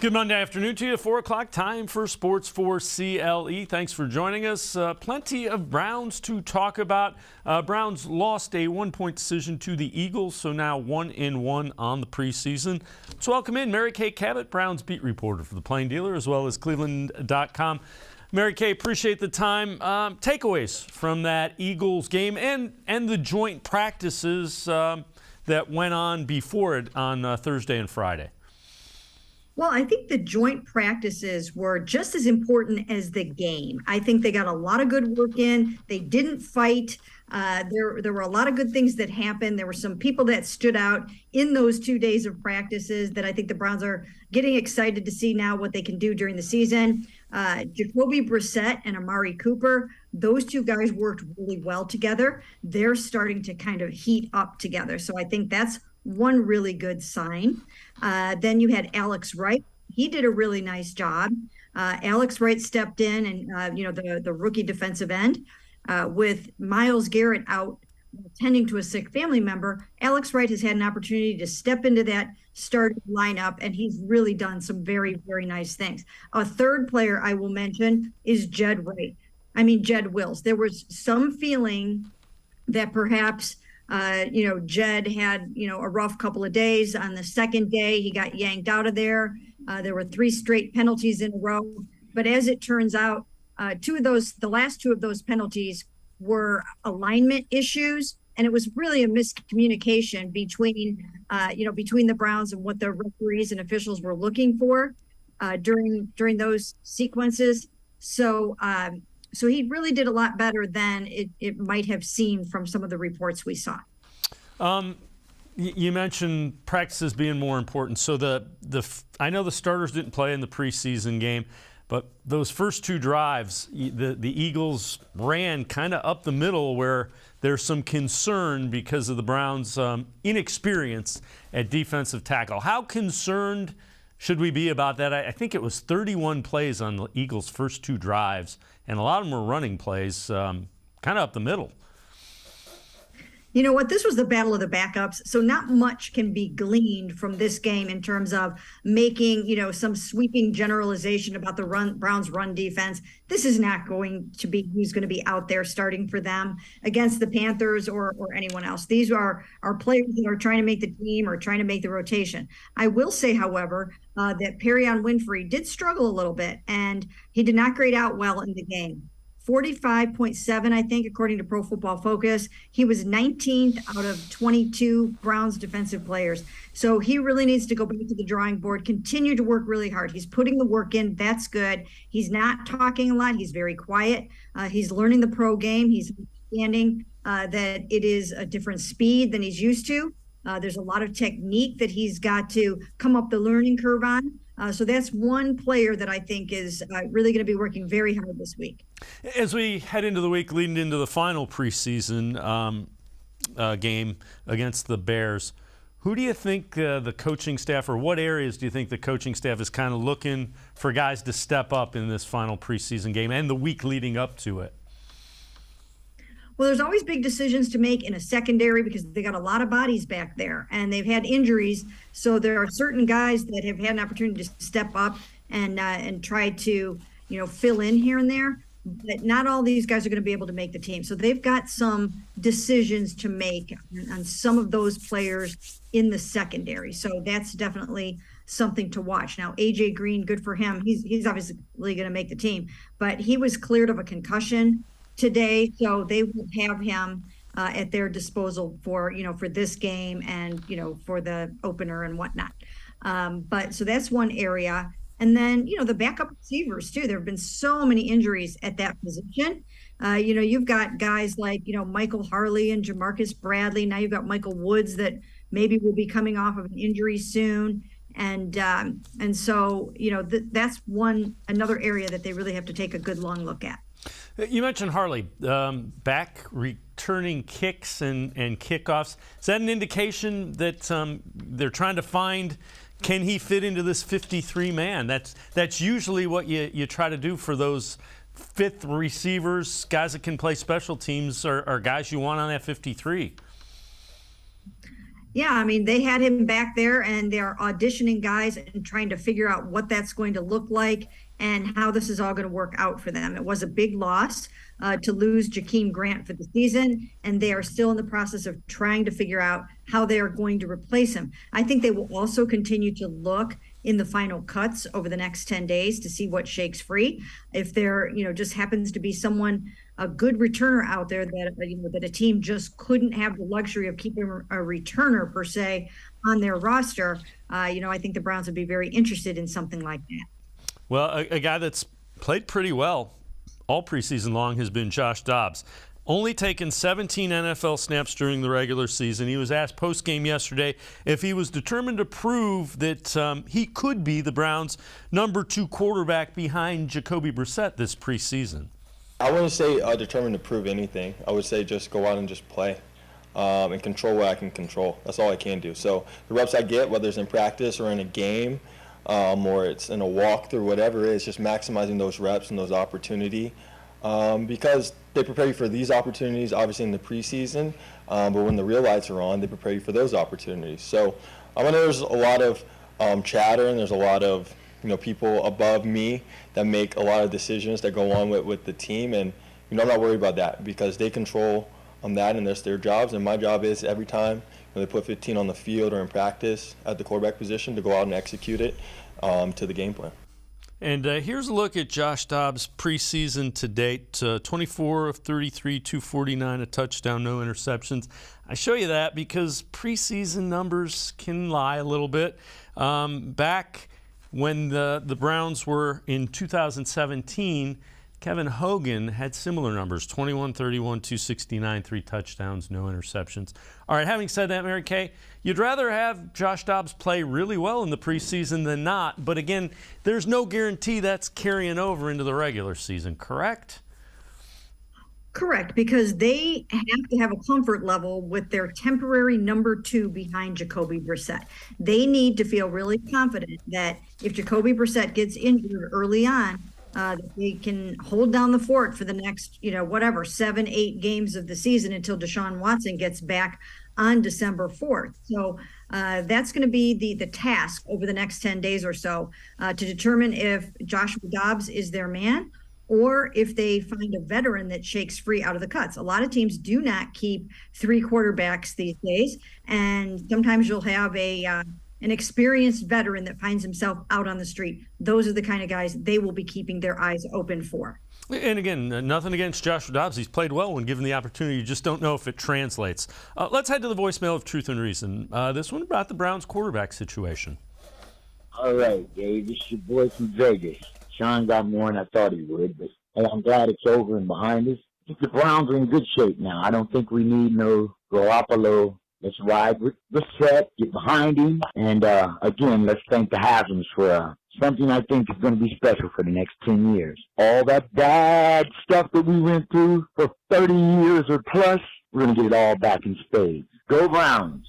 Good Monday afternoon to you. 4 o'clock, time for Sports4CLE. Thanks for joining us. Plenty of Browns to talk about. Browns lost a 1-point decision to the Eagles, so now 1-1 on the preseason. Let's welcome in Mary Kay Cabot, Browns beat reporter for the Plain Dealer, as well as cleveland.com. Mary Kay, appreciate the time. Takeaways from that Eagles game and the joint practices that went on before it on Thursday and Friday. Well, I think the joint practices were just as important as the game. I think they got a lot of good work in. They didn't fight. There were a lot of good things that happened. There were some people that stood out in those 2 days of practices that I think the Browns are getting excited to see now what they can do during the season. Jacoby Brissett and Amari Cooper, those two guys worked really well together. They're starting to kind of heat up together. So I think that's one really good sign. Then you had Alex Wright. He did a really nice job. Alex Wright stepped in and, the rookie defensive end with Myles Garrett out tending to a sick family member. Alex Wright has had an opportunity to step into that starting lineup, and he's really done some very, very nice things. A third player I will mention is Jed Wills. There was some feeling that perhaps Jed had, a rough couple of days. On the second day, he got yanked out of there. There were 3 straight penalties in a row. But as it turns out, the last 2 of those penalties were alignment issues. And it was really a miscommunication between the Browns and what the referees and officials were looking for during those sequences. So he really did a lot better than it might have seemed from some of the reports we saw. You mentioned practices being more important. So I know the starters didn't play in the preseason game, but those first 2 drives, the Eagles ran kind of up the middle where there's some concern because of the Browns' inexperience at defensive tackle. How concerned should we be about that? I think it was 31 plays on the Eagles' first 2 drives, and a lot of them were running plays kind of up the middle. You know what? This was the battle of the backups, so not much can be gleaned from this game in terms of making, some sweeping generalization about the Browns' run defense. This is not going to be who's going to be out there starting for them against the Panthers or anyone else. These are players that are trying to make the team or trying to make the rotation. I will say, however, that Perion Winfrey did struggle a little bit, and he did not grade out well in the game. 45.7, I think, according to Pro Football Focus. He was 19th out of 22 Browns defensive players. So he really needs to go back to the drawing board, continue to work really hard. He's putting the work in. That's good. He's not talking a lot. He's very quiet. He's learning the pro game. He's understanding that it is a different speed than he's used to. There's a lot of technique that he's got to come up the learning curve on. So that's one player that I think is really going to be working very hard this week. As we head into the week leading into the final preseason game against the Bears, who do you think the coaching staff, or what areas do you think the coaching staff is kind of looking for guys to step up in this final preseason game and the week leading up to it? Well, there's always big decisions to make in a secondary because they got a lot of bodies back there and they've had injuries. So there are certain guys that have had an opportunity to step up and try to, fill in here and there. But not all these guys are going to be able to make the team. So they've got some decisions to make on some of those players in the secondary. So that's definitely something to watch. Now, AJ Green, good for him. He's obviously going to make the team, but he was cleared of a concussion today, so they will have him at their disposal for this game and for the opener and whatnot. But so that's one area, and then the backup receivers too. There have been so many injuries at that position. You've got guys like Michael Harley and Jamarcus Bradley. Now you've got Michael Woods that maybe will be coming off of an injury soon, and so that's another area that they really have to take a good long look at. You mentioned Harley back returning kicks and kickoffs. Is that an indication that they're trying to find, can he fit into this 53 man? That's usually what you try to do for those fifth receivers, guys that can play special teams, are guys you want on that 53. Yeah, I mean, they had him back there and they're auditioning guys and trying to figure out what that's going to look like and how this is all going to work out for them. It was a big loss to lose Jakeem Grant for the season, and they are still in the process of trying to figure out how they are going to replace him. I think they will also continue to look in the final cuts over the next 10 days to see what shakes free. If there, just happens to be a good returner out there that a team just couldn't have the luxury of keeping a returner per se on their roster, I think the Browns would be very interested in something like that. Well, a guy that's played pretty well all preseason long has been Josh Dobbs. Only taken 17 NFL snaps during the regular season. He was asked post-game yesterday if he was determined to prove that he could be the Browns' number 2 quarterback behind Jacoby Brissett this preseason. I wouldn't say determined to prove anything. I would say just go out and just play and control what I can control. That's all I can do. So the reps I get, whether it's in practice or in a game or it's in a walkthrough, whatever it is, just maximizing those reps and those opportunity because they prepare you for these opportunities, obviously in the preseason, but when the real lights are on, they prepare you for those opportunities. So I know there's a lot of chatter and there's a lot of people above me that make a lot of decisions that go on with the team, and I'm not worried about that because they control that and that's their jobs, and my job is every time they put 15 on the field or in practice at the quarterback position to go out and execute it to the game plan. And here's a look at Josh Dobbs' preseason to date. 24 of 33, 249, a touchdown, no interceptions. I show you that because preseason numbers can lie a little bit. Back when the Browns were in 2017, Kevin Hogan had similar numbers, 21, 31, 269, 3 touchdowns, no interceptions. All right, having said that, Mary Kay, you'd rather have Josh Dobbs play really well in the preseason than not. But again, there's no guarantee that's carrying over into the regular season, correct? Correct, because they have to have a comfort level with their temporary number 2 behind Jacoby Brissett. They need to feel really confident that if Jacoby Brissett gets injured early on, that they can hold down the fort for the next, 7-8 games of the season until Deshaun Watson gets back on December 4th. So that's going to be the task over the next 10 days or so to determine if Joshua Dobbs is their man or if they find a veteran that shakes free out of the cuts. A lot of teams do not keep 3 quarterbacks these days, and sometimes you'll have an experienced veteran that finds himself out on the street. Those are the kind of guys they will be keeping their eyes open for. And again, nothing against Joshua Dobbs. He's played well when given the opportunity. You just don't know if it translates. Let's head to the voicemail of Truth and Reason. This one about the Browns quarterback situation. All right, Dave. This is your boy from Vegas. Sean got more than I thought he would, but I'm glad it's over and behind us. I think the Browns are in good shape now. I don't think we need no Garoppolo. Let's ride with the set, get behind him, and again, let's thank the Hasms for something I think is going to be special for the next 10 years. All that bad stuff that we went through for 30 years or plus, we're going to get it all back in spades. Go Browns!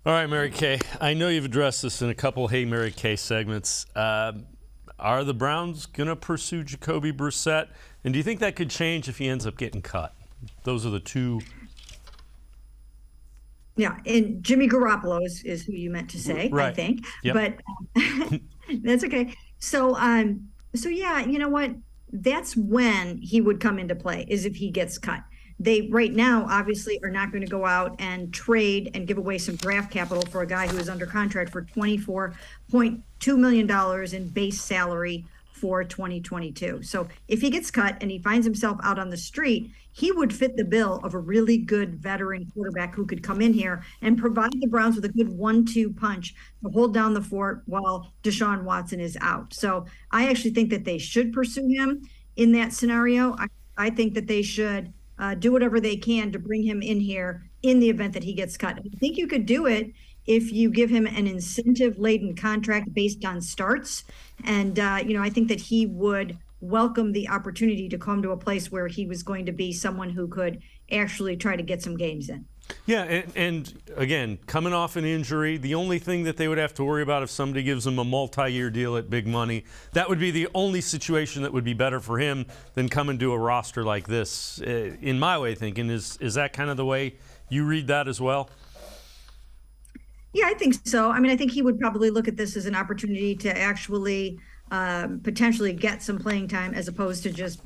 All right, Mary Kay, I know you've addressed this in a couple Hey Mary Kay segments. Are the Browns going to pursue Jacoby Brissett? And do you think that could change if he ends up getting cut? Those are the two. Yeah, and Jimmy Garoppolo is who you meant to say, right. I think. Yep. But that's okay. So yeah, you know what? That's when he would come into play, is if he gets cut. They right now obviously are not going to go out and trade and give away some draft capital for a guy who is under contract for $24.2 million in base salary for 2022. So if he gets cut and he finds himself out on the street, he would fit the bill of a really good veteran quarterback who could come in here and provide the Browns with a good 1-2 punch to hold down the fort while Deshaun Watson is out. So I actually think that they should pursue him in that scenario. I think that they should do whatever they can to bring him in here in the event that he gets cut. I think you could do it if you give him an incentive-laden contract based on starts. And, I think that he would welcome the opportunity to come to a place where he was going to be someone who could actually try to get some games in. Yeah, and again, coming off an injury, the only thing that they would have to worry about if somebody gives him a multi-year deal at big money, that would be the only situation that would be better for him than coming to a roster like this, in my way of thinking. Is that kind of the way you read that as well? Yeah, I think so. I mean, I think he would probably look at this as an opportunity to actually potentially get some playing time as opposed to just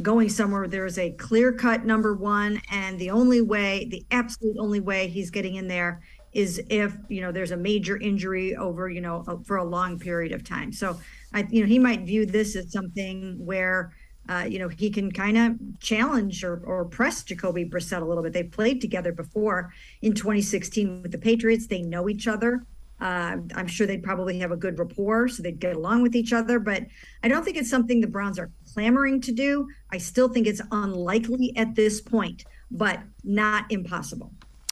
going somewhere where there's a clear-cut number one, and the absolute only way he's getting in there is if, there's a major injury over, for a long period of time. So, he might view this as something where, he can kind of challenge or press Jacoby Brissett a little bit. They played together before in 2016 with the Patriots. They know each other. I'm sure they'd probably have a good rapport, so they'd get along with each other. But I don't think it's something the Browns are clamoring to do. I still think it's unlikely at this point, but not impossible.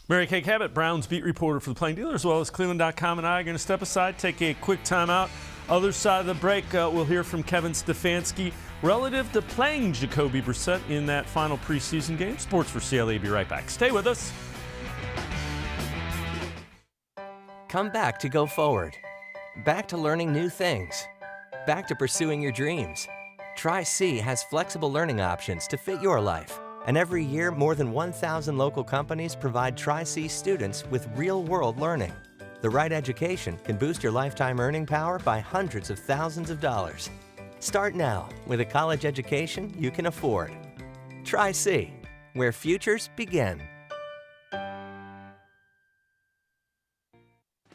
Mary Kay Cabot, Browns beat reporter for the Plain Dealer, as well as cleveland.com, and I are going to step aside, take a quick timeout. Other side of the break, we'll hear from Kevin Stefanski relative to playing Jacoby Brissett in that final preseason game. Sports4CLE, be right back. Stay with us. Come back to go forward. Back to learning new things. Back to pursuing your dreams. Tri-C has flexible learning options to fit your life. And every year, more than 1,000 local companies provide Tri-C students with real-world learning. The right education can boost your lifetime earning power by hundreds of thousands of dollars. Start now with a college education you can afford. Tri-C, where futures begin.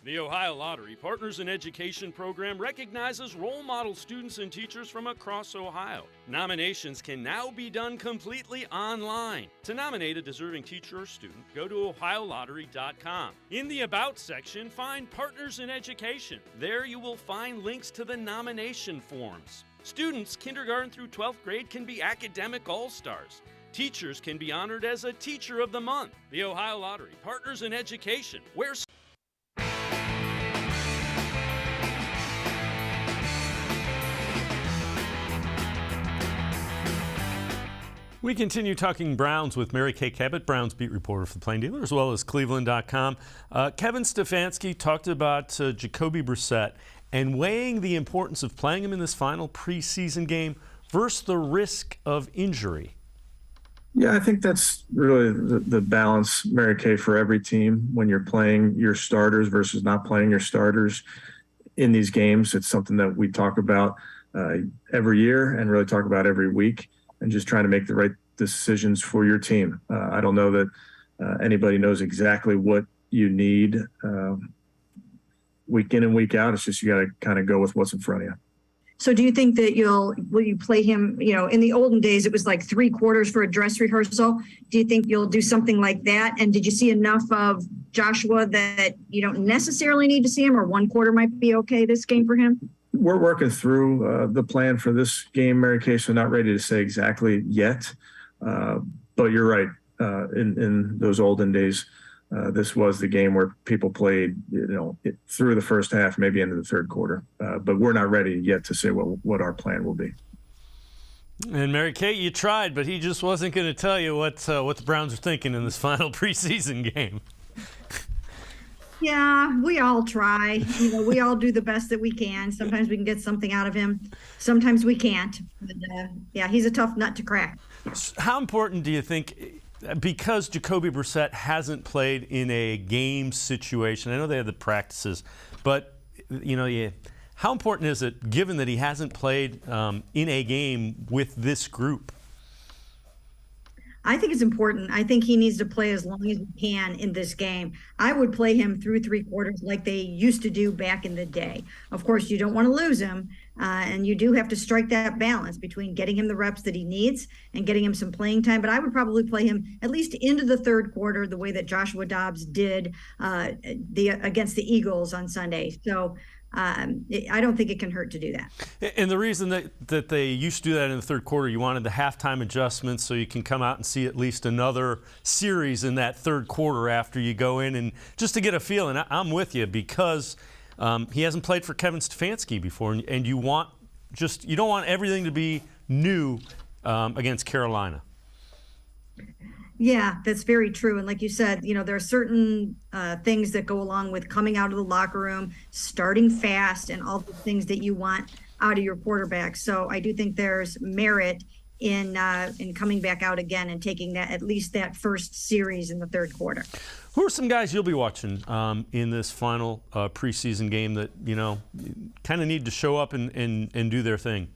The Ohio Lottery Partners in Education program recognizes role model students and teachers from across Ohio. Nominations can now be done completely online. To nominate a deserving teacher or student, go to ohiolottery.com. In the About section, find Partners in Education. There you will find links to the nomination forms. Students kindergarten through 12th grade can be academic all-stars. Teachers can be honored as a Teacher of the Month. The Ohio Lottery Partners in Education, where we continue talking Browns with Mary Kay Cabot, Browns beat reporter for the Plain Dealer, as well as cleveland.com. Kevin Stefanski talked about Jacoby Brissett and weighing the importance of playing him in this final preseason game versus the risk of injury. Yeah, I think that's really the balance, Mary Kay, for every team when you're playing your starters versus not playing your starters in these games. It's something that we talk about every year and really talk about every week, and just trying to make the right decisions for your team. I don't know that anybody knows exactly what you need week in and week out. It's just you got to kind of go with what's in front of you. So do you think that will you play him, in the olden days, it was like 3 quarters for a dress rehearsal. Do you think you'll do something like that? And did you see enough of Joshua that you don't necessarily need to see him, or 1 quarter might be okay this game for him? We're working through the plan for this game, Mary Kay, so not ready to say exactly yet. But you're right. In those olden days, this was the game where people played, through the first half, maybe into the third quarter. But we're not ready yet to say what our plan will be. And Mary Kay, you tried, but he just wasn't going to tell you what the Browns are thinking in this final preseason game. Yeah, we all try. We all do the best that we can. Sometimes we can get something out of him. Sometimes we can't. But, yeah, he's a tough nut to crack. How important do you think, because Jacoby Brissett hasn't played in a game situation, I know they have the practices, but, how important is it, given that he hasn't played in a game with this group? I think it's important. I think he needs to play as long as he can in this game. I would play him through 3 quarters like they used to do back in the day. Of course, you don't want to lose him, and you do have to strike that balance between getting him the reps that he needs and getting him some playing time. But I would probably play him at least into the 3rd quarter, the way that Joshua Dobbs did against the Eagles on Sunday. So I don't think it can hurt to do that. And the reason that they used to do that in the 3rd quarter, you wanted the halftime adjustments so you can come out and see at least another series in that 3rd quarter after you go in, and just to get a feeling. I'm with you, because he hasn't played for Kevin Stefanski before, and you don't want everything to be new against Carolina. Yeah, that's very true. And like you said, there are certain things that go along with coming out of the locker room, starting fast, and all the things that you want out of your quarterback. So I do think there's merit in coming back out again and taking that at least that first series in the third quarter. Who are some guys you'll be watching in this final preseason game that kind of need to show up and do their thing?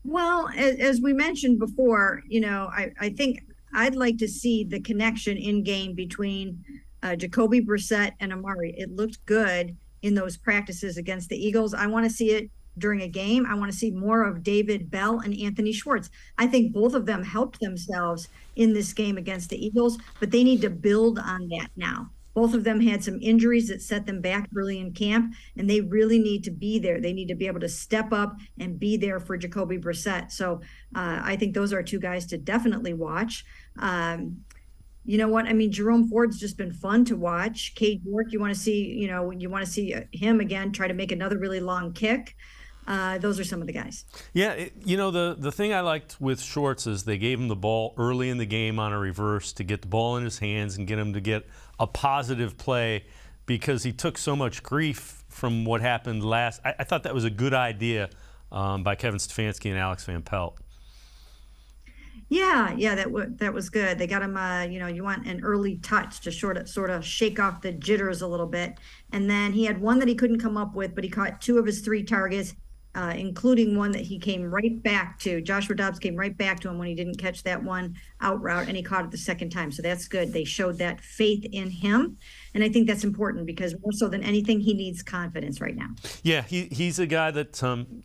Well, as we mentioned before, I think I'd like to see the connection in game between Jacoby Brissett and Amari. It looked good in those practices against the Eagles. I want to see it during a game. I want to see more of David Bell and Anthony Schwartz. I think both of them helped themselves in this game against the Eagles, but they need to build on that now. Both of them had some injuries that set them back early in camp, and they really need to be there. They need to be able to step up and be there for Jacoby Brissett. So I think those are two guys to definitely watch. You know what? I mean, Jerome Ford's just been fun to watch. Cade York, you want to see him again, try to make another really long kick. Those are some of the guys. Yeah, the thing I liked with Schwartz is they gave him the ball early in the game on a reverse to get the ball in his hands and get him to get a positive play, because he took so much grief from what happened last. I thought that was a good idea by Kevin Stefanski and Alex Van Pelt. Yeah, that was good. They got him. You want an early touch to sort of shake off the jitters a little bit, and then he had one that he couldn't come up with, but he caught 2 of his 3 targets. Including one that he came right back to. Joshua Dobbs came right back to him when he didn't catch that one out route, and he caught it the second time. So that's good. They showed that faith in him, and I think that's important because more so than anything, he needs confidence right now. Yeah, he's a guy that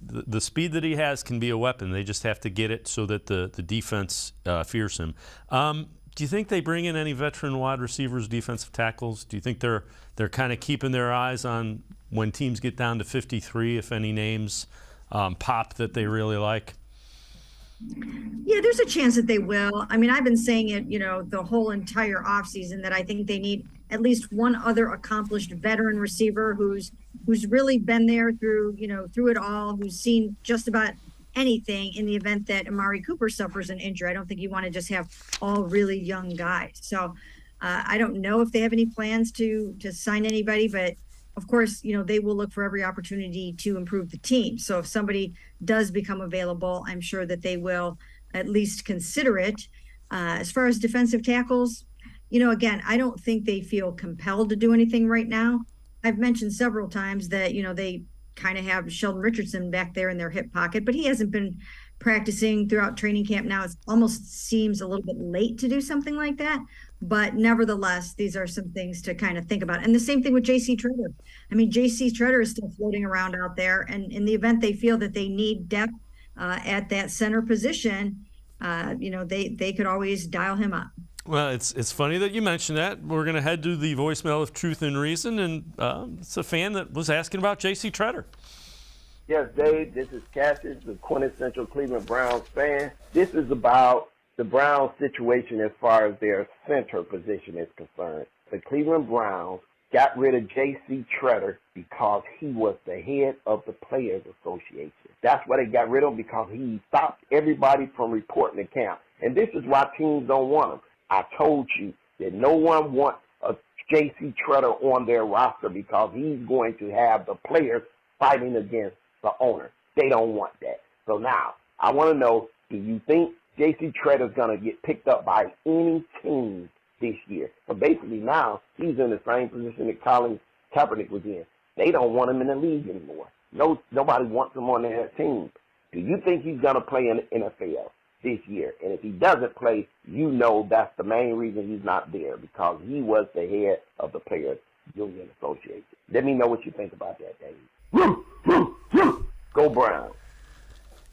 the speed that he has can be a weapon. They just have to get it so that the defense fears him. Do you think they bring in any veteran wide receivers, defensive tackles? Do you think they're kind of keeping their eyes on when teams get down to 53, if any names pop that they really like? Yeah, there's a chance that they will. I mean, I've been saying it, the whole entire offseason that I think they need at least one other accomplished veteran receiver who's really been there through it all, who's seen just about anything in the event that Amari Cooper suffers an injury. I don't think you want to just have all really young guys. So I don't know if they have any plans to sign anybody, but of course, they will look for every opportunity to improve the team. So if somebody does become available, I'm sure that they will at least consider it. As far as defensive tackles, again, I don't think they feel compelled to do anything right now. I've mentioned several times that, they kind of have Sheldon Richardson back there in their hip pocket, but he hasn't been practicing throughout training camp now. It almost seems a little bit late to do something like that. But nevertheless, these are some things to kind of think about. And the same thing with J.C. Tretter. I mean, J.C. Tretter is still floating around out there. And in the event they feel that they need depth at that center position, they could always dial him up. Well, it's funny that you mentioned that. We're going to head to the voicemail of Truth and Reason, and it's a fan that was asking about J.C. Tretter. Yes, Dave, this is Cassius, the quintessential Cleveland Browns fan. This is about the Browns situation as far as their center position is concerned. The Cleveland Browns got rid of J.C. Tretter because he was the head of the Players Association. That's why they got rid of him, because he stopped everybody from reporting to camp. And this is why teams don't want him. I told you that no one wants a J.C. Tretter on their roster because he's going to have the players fighting against the owner. They don't want that. So now, I want to know, do you think J.C. Tretter is going to get picked up by any team this year? So basically now, he's in the same position that Colin Kaepernick was in. They don't want him in the league anymore. Nobody wants him on their team. Do you think he's going to play in the NFL this year? And if he doesn't play, that's the main reason he's not there, because he was the head of the Players Union Association. Let me know what you think about that, Dave. Go Browns.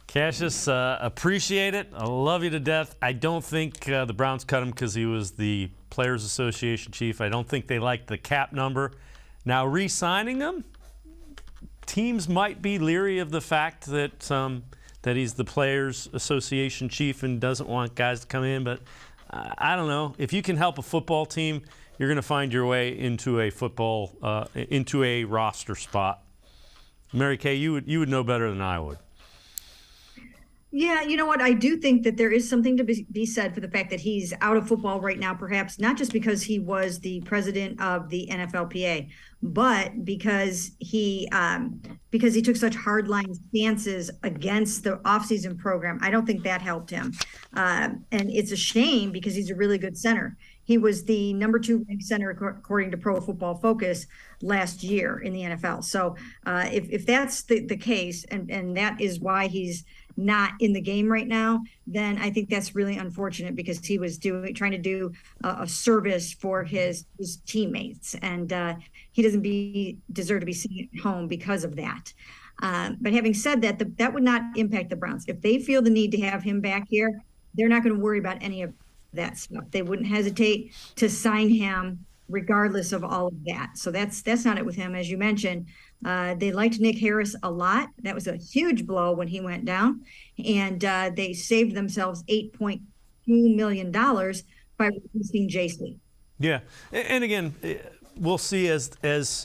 Cassius, appreciate it. I love you to death. I don't think the Browns cut him because he was the Players Association chief. I don't think they liked the cap number. Now, re-signing him, teams might be leery of the fact that that he's the Players Association chief and doesn't want guys to come in. But I don't know. If you can help a football team, you're going to find your way into a roster spot. Mary Kay, you would know better than I would. Yeah, you know what? I do think that there is something to be said for the fact that he's out of football right now, perhaps not just because he was the president of the NFLPA, but because he took such hardline stances against the offseason program. I don't think that helped him. And it's a shame because he's a really good center. He was the number 2 ranked center according to Pro Football Focus last year in the NFL. So if that's the case, and that is why he's not in the game right now, then I think that's really unfortunate because he was trying to do a service for his teammates, and he doesn't deserve to be seen at home because of that. But having said that, that would not impact the Browns. If they feel the need to have him back here, they're not going to worry about any of that stuff. They wouldn't hesitate to sign him regardless of all of that. So that's not it with him. As you mentioned, they liked Nick Harris a lot. That was a huge blow when he went down, and they saved themselves $8.2 million by releasing JC. Yeah, and again, we'll see as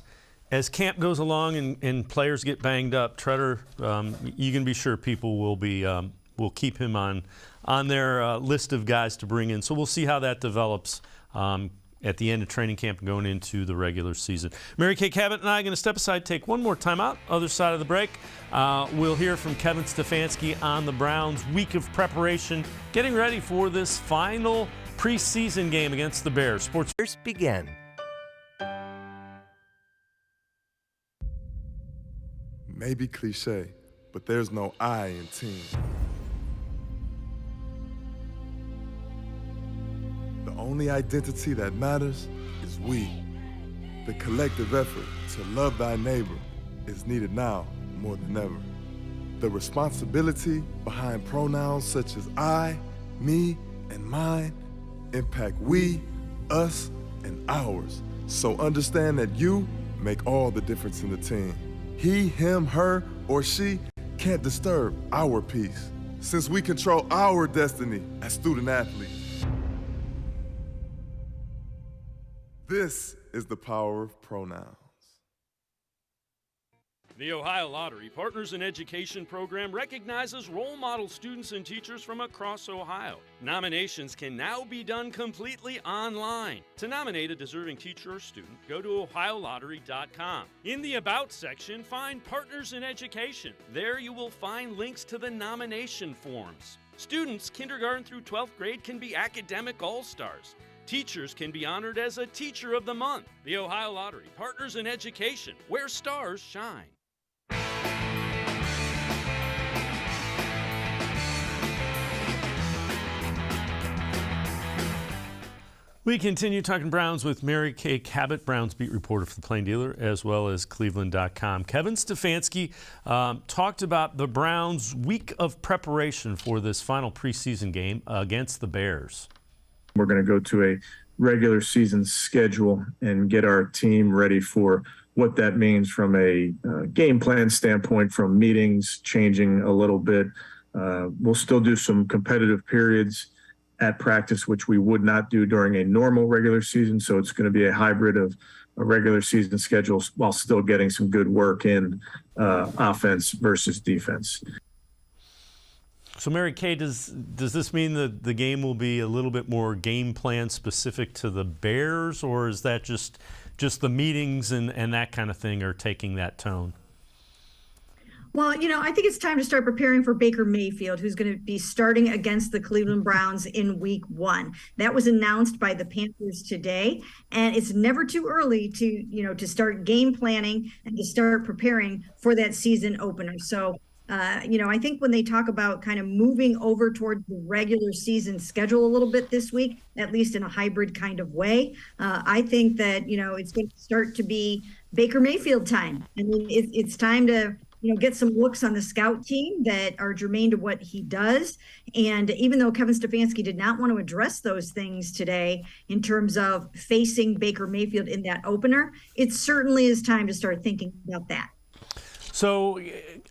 camp goes along and players get banged up. Tretter, you can be sure people will keep him on their list of guys to bring in. So we'll see how that develops at the end of training camp and going into the regular season. Mary Kay Cabot and I are going to step aside, take one more timeout. Other side of the break, we'll hear from Kevin Stefanski on the Browns' week of preparation, getting ready for this final preseason game against the Bears. Sports begin. Maybe cliche, but there's no I in team. The only identity that matters is we. The collective effort to love thy neighbor is needed now more than ever. The responsibility behind pronouns such as I, me, and mine impact we, us, and ours. So understand that you make all the difference in the team. He, him, her, or she can't disturb our peace, since we control our destiny as student athletes. This is the power of pronouns. The Ohio Lottery Partners in Education program recognizes role model students and teachers from across Ohio. Nominations can now be done completely online. To nominate a deserving teacher or student, go to ohiolottery.com. In the About section, find Partners in Education. There you will find links to the nomination forms. Students, kindergarten through 12th grade, can be academic all-stars. Teachers can be honored as a Teacher of the Month. The Ohio Lottery Partners in Education, where stars shine. We continue talking Browns with Mary Kay Cabot, Browns beat reporter for the Plain Dealer, as well as cleveland.com. Kevin Stefanski talked about the Browns' week of preparation for this final preseason game against the Bears. We're going to go to a regular season schedule and get our team ready for what that means from a game plan standpoint, from meetings changing a little bit. We'll still do some competitive periods at practice, which we would not do during a normal regular season. So it's going to be a hybrid of a regular season schedule while still getting some good work in offense versus defense. So, Mary Kay, does this mean that the game will be a little bit more game plan specific to the Bears, or is that just the meetings and that kind of thing are taking that tone? Well, I think it's time to start preparing for Baker Mayfield, who's going to be starting against the Cleveland Browns in week 1. That was announced by the Panthers today, and it's never too early to start game planning and to start preparing for that season opener. So, I think when they talk about kind of moving over towards the regular season schedule a little bit this week, at least in a hybrid kind of way, I think that, it's going to start to be Baker Mayfield time. I mean, it's time to get some looks on the scout team that are germane to what he does. And even though Kevin Stefanski did not want to address those things today in terms of facing Baker Mayfield in that opener, it certainly is time to start thinking about that. So,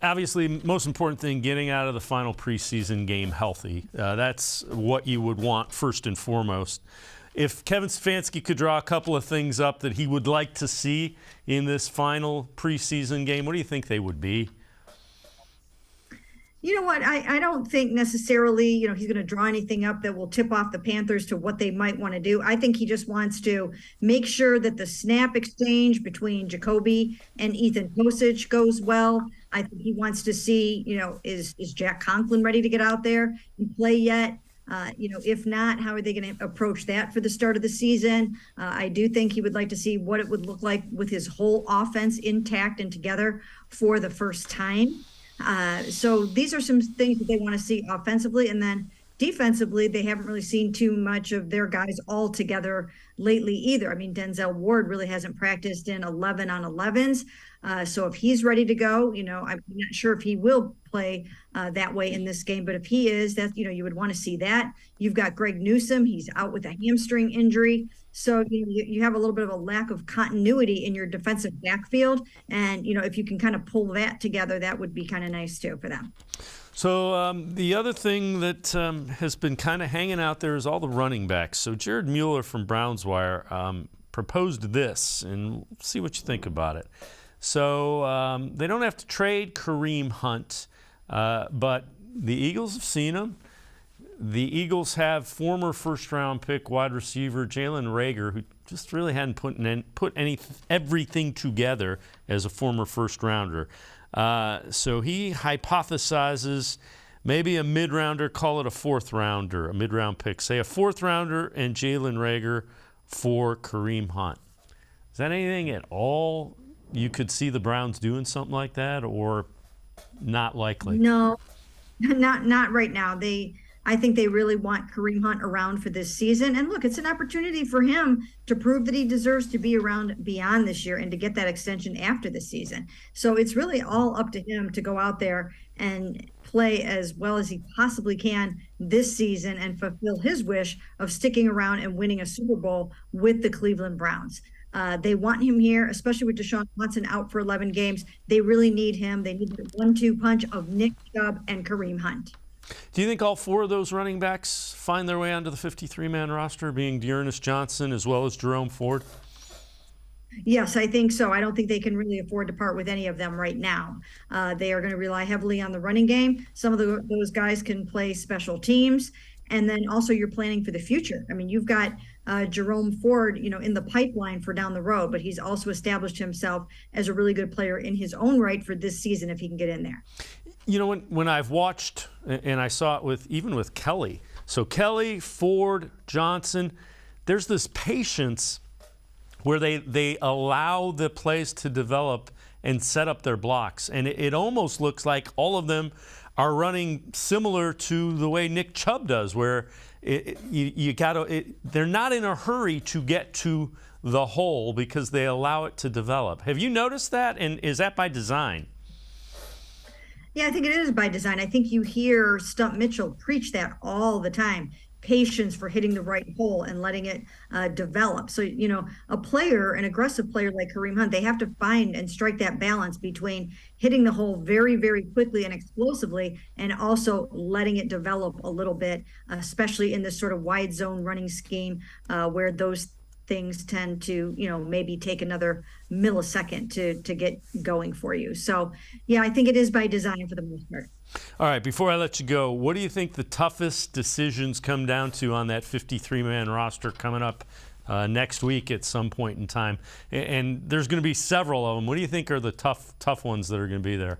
obviously, most important thing, getting out of the final preseason game healthy. That's what you would want first and foremost. If Kevin Stefanski could draw a couple of things up that he would like to see in this final preseason game, what do you think they would be? You know what? I don't think necessarily, he's going to draw anything up that will tip off the Panthers to what they might want to do. I think he just wants to make sure that the snap exchange between Jacoby and Ethan Kosich goes well. I think he wants to see, is Jack Conklin ready to get out there and play yet? If not, how are they going to approach that for the start of the season? I do think he would like to see what it would look like with his whole offense intact and together for the first time. So these are some things that they want to see offensively. And then defensively, they haven't really seen too much of their guys all together lately either. I mean, Denzel Ward really hasn't practiced in 11 on 11s. So if he's ready to go, I'm not sure if he will play that way in this game, but if he is, that, you would want to see that. You've got Greg Newsome. He's out with a hamstring injury. So you have a little bit of a lack of continuity in your defensive backfield. And, if you can kind of pull that together, that would be kind of nice too for them. So the other thing that has been kind of hanging out there is all the running backs. So Jared Mueller from Browns Wire proposed this, and we'll see what you think about it. So they don't have to trade Kareem Hunt, but the Eagles have seen him. The Eagles have former first-round pick wide receiver Jalen Reagor, who just really hadn't put everything together as a former first-rounder. So he hypothesizes maybe a mid-rounder, call it a fourth-rounder, a mid-round pick. Say a fourth-rounder and Jalen Reagor for Kareem Hunt. Is that anything at all you could see the Browns doing something like that, or not likely? No, not right now. I think they really want Kareem Hunt around for this season. And look, it's an opportunity for him to prove that he deserves to be around beyond this year and to get that extension after the season. So it's really all up to him to go out there and play as well as he possibly can this season and fulfill his wish of sticking around and winning a Super Bowl with the Cleveland Browns. They want him here, especially with Deshaun Watson out for 11 games. They really need him. They need the 1-2 punch of Nick Chubb and Kareem Hunt. Do you think all four of those running backs find their way onto the 53-man roster, being Dearness Johnson as well as Jerome Ford? Yes, I think so. I don't think they can really afford to part with any of them right now. They are going to rely heavily on the running game. Some of those guys can play special teams. And then also you're planning for the future. I mean, you've got Jerome Ford, in the pipeline for down the road, but he's also established himself as a really good player in his own right for this season if he can get in there. When I've watched, and I saw it even with Kelly. So Kelly, Ford, Johnson, there's this patience where they allow the plays to develop and set up their blocks. And it almost looks like all of them are running similar to the way Nick Chubb does, where they're not in a hurry to get to the hole because they allow it to develop. Have you noticed that? And is that by design? Yeah, I think it is by design. I think you hear Stump Mitchell preach that all the time. Patience for hitting the right hole and letting it develop. So, a player, an aggressive player like Kareem Hunt, they have to find and strike that balance between hitting the hole very, very quickly and explosively and also letting it develop a little bit, especially in this sort of wide zone running scheme where those things tend to, maybe take another millisecond to get going for you. So, yeah, I think it is by design for the most part. All right, before I let you go, what do you think the toughest decisions come down to on that 53-man roster coming up next week at some point in time? And there's going to be several of them. What do you think are the tough ones that are going to be there?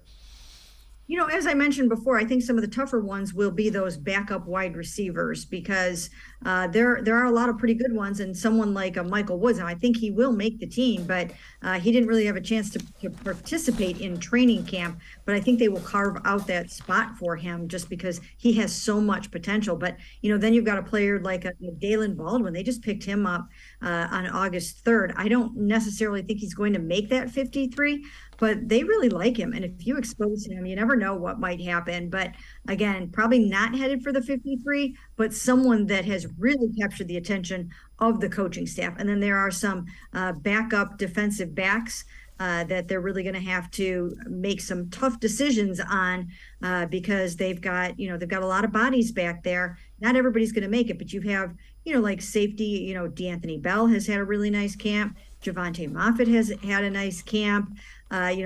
As I mentioned before, I think some of the tougher ones will be those backup wide receivers because there are a lot of pretty good ones, and someone like Michael Woods, I think he will make the team, but he didn't really have a chance to participate in training camp, but I think they will carve out that spot for him just because he has so much potential. But, then you've got a player like Dalen Baldwin. They just picked him up on August 3rd. I don't necessarily think he's going to make that 53, but they really like him. And if you expose him, you never know what might happen. But again, probably not headed for the 53, but someone that has really captured the attention of the coaching staff. And then there are some backup defensive backs that they're really going to have to make some tough decisions on because they've got a lot of bodies back there. Not everybody's going to make it, but you have, like safety, D'Anthony Bell has had a really nice camp. Javonte Moffitt has had a nice camp.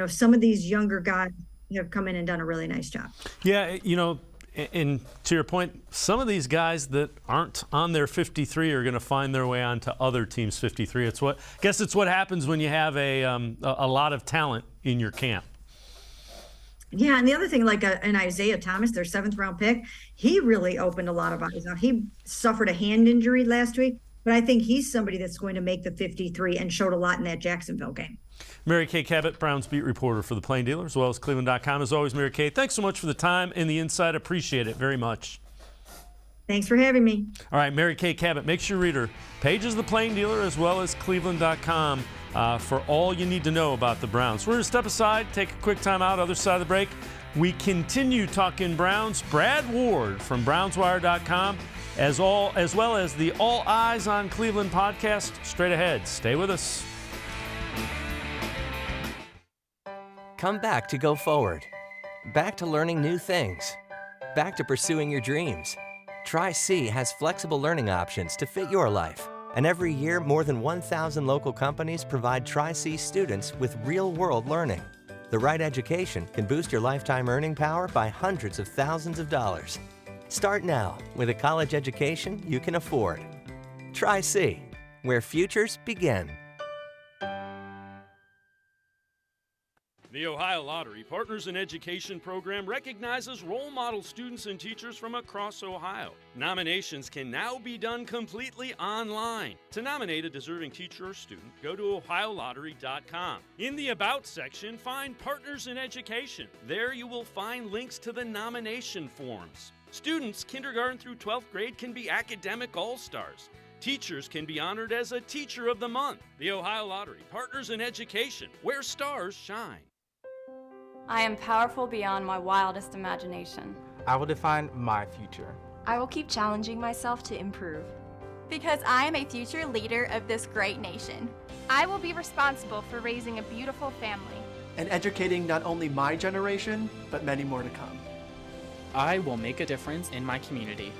Some of these younger guys have come in and done a really nice job. Yeah, and to your point, some of these guys that aren't on their 53 are going to find their way onto other teams' 53. It's what happens when you have a lot of talent in your camp. Yeah, and the other thing, like an Isaiah Thomas, their 7th-round pick, he really opened a lot of eyes out. He suffered a hand injury last week, but I think he's somebody that's going to make the 53 and showed a lot in that Jacksonville game. Mary Kay Cabot, Browns beat reporter for the Plain Dealer, as well as cleveland.com. As always, Mary Kay, thanks so much for the time and the insight. Appreciate it very much. Thanks for having me. All right, Mary Kay Cabot, make sure you read her pages of the Plain Dealer as well as cleveland.com for all you need to know about the Browns. We're going to step aside, take a quick time out. Other side of the break, we continue talking Browns. Brad Ward from brownswire.com, as well as the All Eyez on Cleveland podcast, straight ahead. Stay with us. Come back to go forward. Back to learning new things. Back to pursuing your dreams. Tri-C has flexible learning options to fit your life. And every year, more than 1,000 local companies provide Tri-C students with real-world learning. The right education can boost your lifetime earning power by hundreds of thousands of dollars. Start now with a college education you can afford. Tri-C, where futures begin. The Ohio Lottery Partners in Education program recognizes role model students and teachers from across Ohio. Nominations can now be done completely online. To nominate a deserving teacher or student, go to ohiolottery.com. In the About section, find Partners in Education. There you will find links to the nomination forms. Students, kindergarten through 12th grade, can be academic all-stars. Teachers can be honored as a Teacher of the Month. The Ohio Lottery Partners in Education, where stars shine. I am powerful beyond my wildest imagination. I will define my future. I will keep challenging myself to improve. Because I am a future leader of this great nation. I will be responsible for raising a beautiful family. And educating not only my generation, but many more to come. I will make a difference in my community.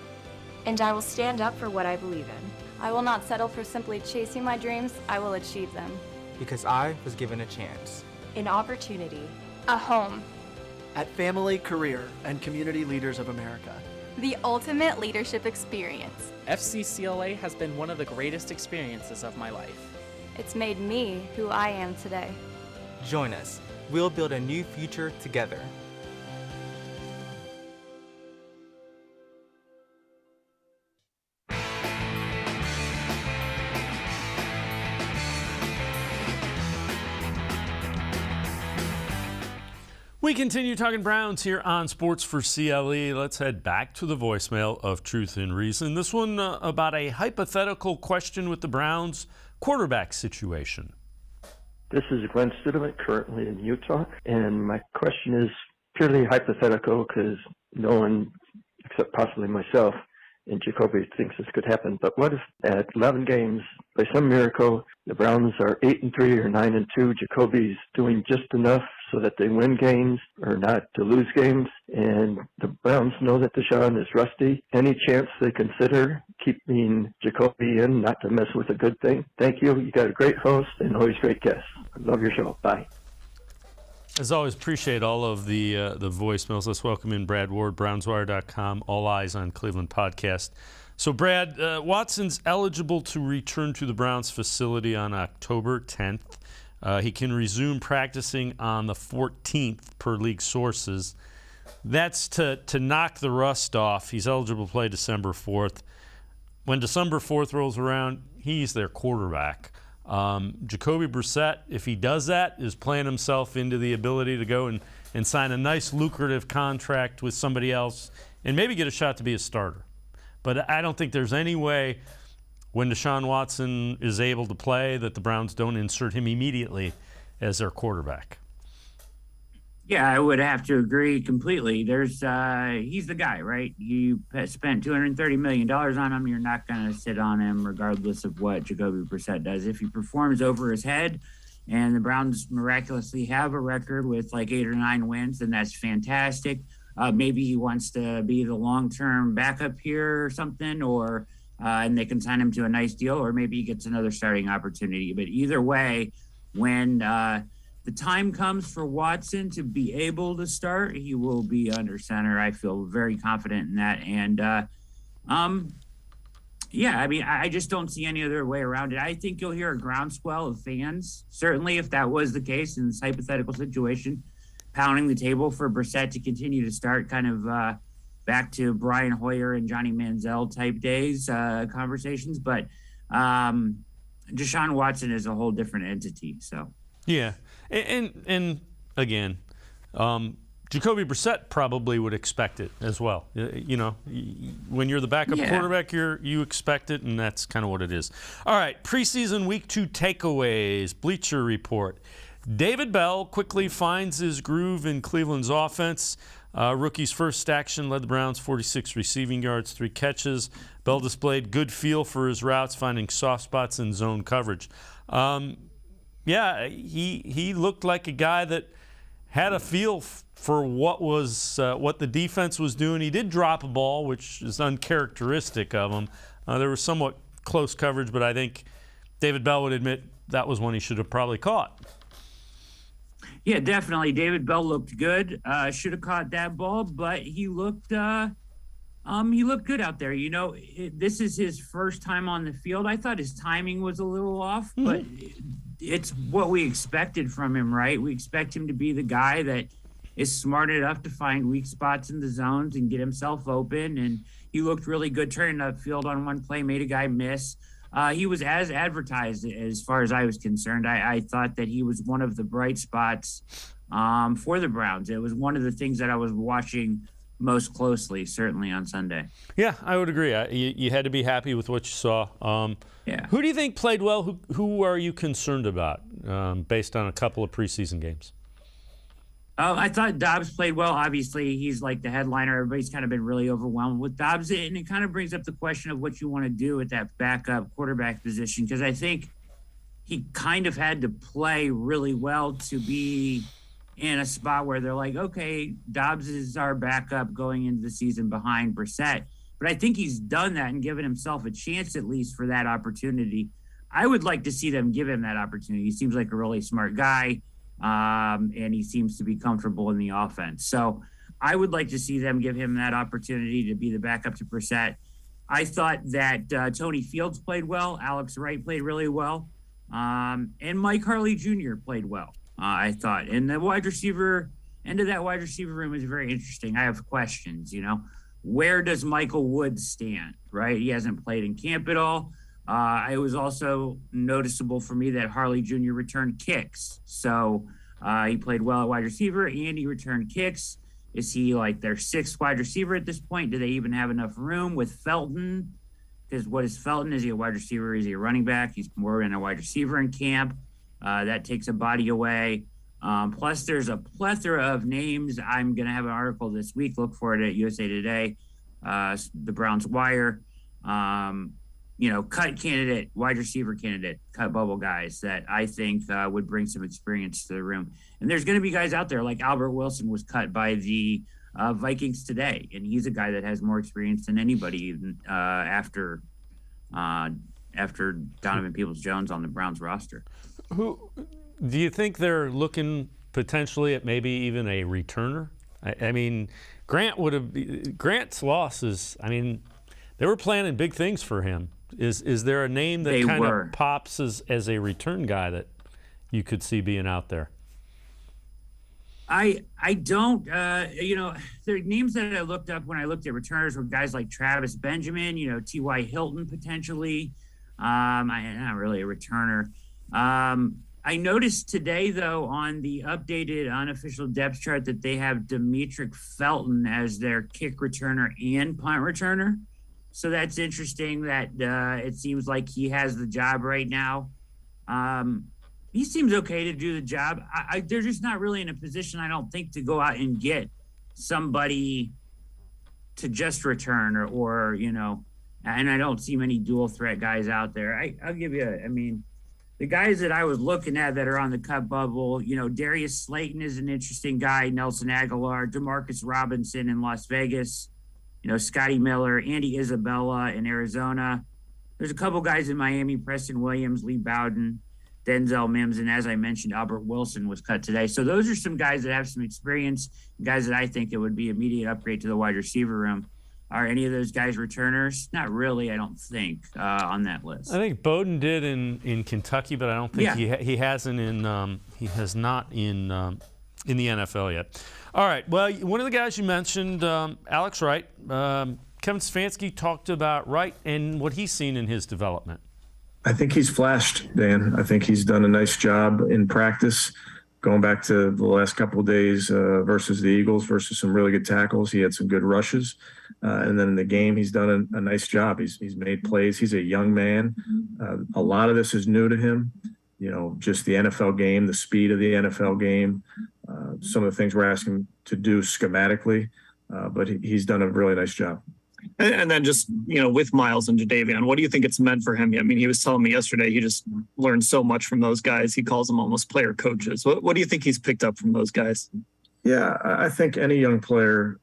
And I will stand up for what I believe in. I will not settle for simply chasing my dreams. I will achieve them. Because I was given a chance. An opportunity. A home. At Family, Career, and Community Leaders of America. The ultimate leadership experience. FCCLA has been one of the greatest experiences of my life. It's made me who I am today. Join us. We'll build a new future together. We continue talking Browns here on Sports4CLE. Let's head back to the voicemail of Truth and Reason. This one about a hypothetical question with the Browns quarterback situation. This is Glenn Studeman, currently in Utah, and my question is purely hypothetical because no one, except possibly myself, and Jacoby thinks this could happen. But what if at 11 games, by some miracle, the Browns are 8-3 or 9-2, Jacoby's doing just enough so that they win games or not to lose games, and the Browns know that Desean is rusty? Any chance they consider keeping Jacoby in, not to mess with a good thing? Thank you. You got a great host and always great guests. I love your show. Bye. As always, appreciate all of the voicemails. Let's welcome in Brad Ward, brownswire.com, All Eyez on Cleveland podcast. So, Brad, Watson's eligible to return to the Browns facility on October 10th. He can resume practicing on the 14th per league sources. That's to knock the rust off. He's eligible to play December 4th. When December 4th rolls around, he's their quarterback. Jacoby Brissett, if he does that, is playing himself into the ability to go and sign a nice lucrative contract with somebody else and maybe get a shot to be a starter. But I don't think there's any way when Deshaun Watson is able to play that the Browns don't insert him immediately as their quarterback. Yeah, I would have to agree completely. He's the guy, right? You spent $230 million on him. You're not going to sit on him regardless of what Jacoby Brissett does. If he performs over his head and the Browns miraculously have a record with like 8 or 9 wins, then that's fantastic. Maybe he wants to be the long-term backup here or something, or and they can sign him to a nice deal, or maybe he gets another starting opportunity. But either way, when the time comes for Watson to be able to start, he will be under center. I feel very confident in that. And, yeah, I mean, I just don't see any other way around it. I think you'll hear a groundswell of fans, certainly if that was the case in this hypothetical situation, pounding the table for Brissett to continue to start, kind of back to Brian Hoyer and Johnny Manziel type days conversations. But Deshaun Watson is a whole different entity. So yeah, and again, Jacoby Brissett probably would expect it as well. You know, when you're the backup quarterback, you expect it, and that's kind of what it is. All right, preseason week 2 takeaways, Bleacher Report. David Bell quickly finds his groove in Cleveland's offense. Rookie's first action led the Browns 46 receiving yards, 3 catches. Bell displayed good feel for his routes, finding soft spots in zone coverage. Yeah, he looked like a guy that had a feel for what the defense was doing. He did drop a ball, which is uncharacteristic of him. There was somewhat close coverage, but I think David Bell would admit that was one he should have probably caught. Yeah, definitely. David Bell looked good. Should have caught that ball, but he looked good out there. You know, this is his first time on the field. I thought his timing was a little off, but it's what we expected from him, right? We expect him to be the guy that is smart enough to find weak spots in the zones and get himself open. And he looked really good turning upfield on one play, made a guy miss. He was as advertised as far as I was concerned. I thought that he was one of the bright spots for the Browns. It was one of the things that I was watching most closely, certainly on Sunday. Yeah, I would agree. You had to be happy with what you saw. Yeah. Who do you think played well? Who are you concerned about based on a couple of preseason games? I thought Dobbs played well. Obviously, he's like the headliner. Everybody's kind of been really overwhelmed with Dobbs. And it kind of brings up the question of what you want to do at that backup quarterback position, because I think he kind of had to play really well to be in a spot where they're like, okay, Dobbs is our backup going into the season behind Brissett. But I think he's done that and given himself a chance at least for that opportunity. I would like to see them give him that opportunity. He seems like a really smart guy. And he seems to be comfortable in the offense. So I would like to see them give him that opportunity to be the backup to Brissett. I thought that Tony Fields played well. Alex Wright played really well. And Mike Harley Jr. played well, I thought. And the wide receiver, end of that wide receiver room is very interesting. I have questions, you know. Where does Michael Woods stand, right? He hasn't played in camp at all. It was also noticeable for me that Harley Jr. returned kicks. So he played well at wide receiver and he returned kicks. Is he like their 6th wide receiver at this point? Do they even have enough room with Felton? Because what is Felton? Is he a wide receiver? Is he a running back? He's more than a wide receiver in camp. That takes a body away. Plus, there's a plethora of names. I'm going to have an article this week. Look for it at USA Today, the Browns Wire. Cut candidate, wide receiver candidate, cut bubble guys that I think would bring some experience to the room. And there's going to be guys out there like Albert Wilson was cut by the Vikings today. And he's a guy that has more experience than anybody even after Donovan Peoples-Jones on the Browns roster. Who do you think they're looking potentially at maybe even a returner? I mean, Grant's loss is, I mean, they were planning big things for him. Is there a name that kind of pops as a return guy that you could see being out there? I don't, there are names that I looked up when I looked at returners were guys like Travis Benjamin, T.Y. Hilton potentially. I'm not really a returner. I noticed today, though, on the updated unofficial depth chart that they have Demetric Felton as their kick returner and punt returner. So that's interesting that it seems like he has the job right now. He seems okay to do the job. They're just not really in a position, I don't think, to go out and get somebody to just return or and I don't see many dual threat guys out there. I'll give you, the guys that I was looking at that are on the cut bubble, Darius Slayton is an interesting guy, Nelson Aguilar, Demarcus Robinson in Las Vegas, Scotty Miller, Andy Isabella in Arizona. There's a couple guys in Miami, Preston Williams, Lee Bowden. Denzel Mims, and as I mentioned, Albert Wilson was cut today. So those are some guys that have some experience, guys that I think it would be immediate upgrade to the wide receiver room. Are any of those guys returners? Not really, I don't think, on that list. I think Bowden did in Kentucky, but I don't think he hasn't he has not in the NFL yet. All right. Well, one of the guys you mentioned, Alex Wright. Kevin Stefanski talked about Wright and what he's seen in his development. I think he's flashed, Dan. I think he's done a nice job in practice. Going back to the last couple of days versus the Eagles, versus some really good tackles. He had some good rushes. And then in the game, he's done a nice job. He's made plays. He's a young man. A lot of this is new to him. You know, just the NFL game, the speed of the NFL game, some of the things we're asking him to do schematically. But he's done a really nice job. And then just, you know, with Miles and Jadeveon, what do you think it's meant for him? I mean, he was telling me yesterday he just learned so much from those guys. He calls them almost player coaches. What do you think he's picked up from those guys? Yeah, I think any young player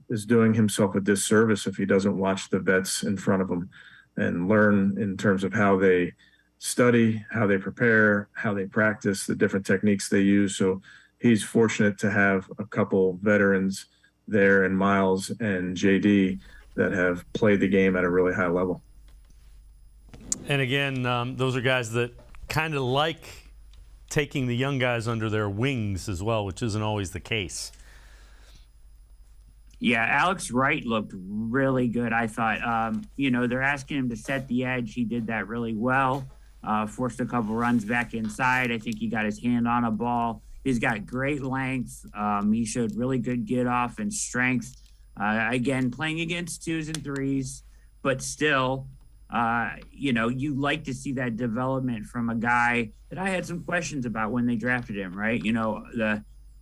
is doing himself a disservice if he doesn't watch the vets in front of him and learn in terms of how they study, how they prepare, how they practice, the different techniques they use. So he's fortunate to have a couple veterans there in Miles and JD that have played the game at a really high level. And again, those are guys that kind of like taking the young guys under their wings as well, which isn't always the case. Yeah, Alex Wright looked really good, I thought. You know, they're asking him to set the edge. He did that really well. Forced a couple runs back inside. I think he got his hand on a ball. He's got great length. He showed really good get off and strength. Again, playing against 2s and 3s, but still, you know, you like to see that development from a guy that I had some questions about when they drafted him, right? You know,